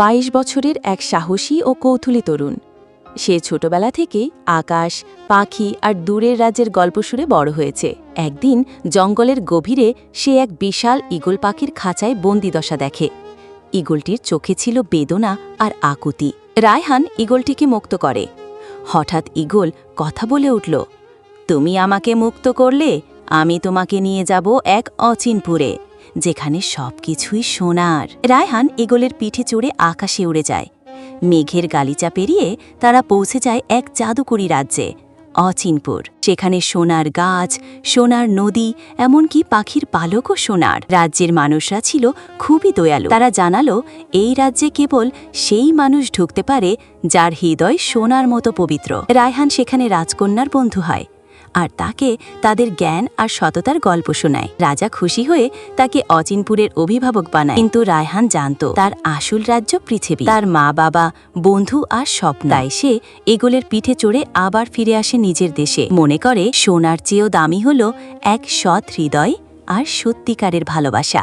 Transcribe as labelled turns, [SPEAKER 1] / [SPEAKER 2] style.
[SPEAKER 1] 22 বছরের এক সাহসী ও কৌতূহলী তরুণ। সে ছোটবেলা থেকে আকাশ, পাখি আর দূরের রাজ্যের গল্প শুনে বড় হয়েছে। একদিন জঙ্গলের গভীরে সে এক বিশাল ঈগল পাখির খাঁচায় বন্দিদশা দেখে। ঈগলটির চোখে ছিল বেদনা আর আকুতি। রায়হান ঈগলটিকে মুক্ত করে। হঠাৎ ঈগল কথা বলে উঠল, তুমি আমাকে মুক্ত করলে আমি তোমাকে নিয়ে যাব এক অচিনপুরে, যেখানে সবকিছুই সোনার। রায়হান ঈগলের পিঠে চড়ে আকাশে উড়ে যায়। মেঘের গালিচা পেরিয়ে তারা পৌঁছে যায় এক জাদুকরি রাজ্যে, অচিনপুর। সেখানে সোনার গাছ, সোনার নদী, এমনকি পাখির পালকও সোনার। রাজ্যের মানুষরা ছিল খুবই দয়ালু। তারা জানালো এই রাজ্যে কেবল সেই মানুষ ঢুকতে পারে যার হৃদয় সোনার মতো পবিত্র। রায়হান সেখানে রাজকন্যার বন্ধু হয় আর তাকে তাদের জ্ঞান আর সততার গল্প শোনায়। রাজা খুশি হয়ে তাকে অচিনপুরের অভিভাবক বানায়। কিন্তু রায়হান জানত তার আসল রাজ্য পৃথিবী, তার মা বাবা, বন্ধু আর স্বপ্ন। তাই সে ঈগলের পিঠে চড়ে আবার ফিরে আসে নিজের দেশে। মনে করে সোনার চেয়েও দামি হলো এক সৎ হৃদয় আর সত্যিকারের ভালোবাসা।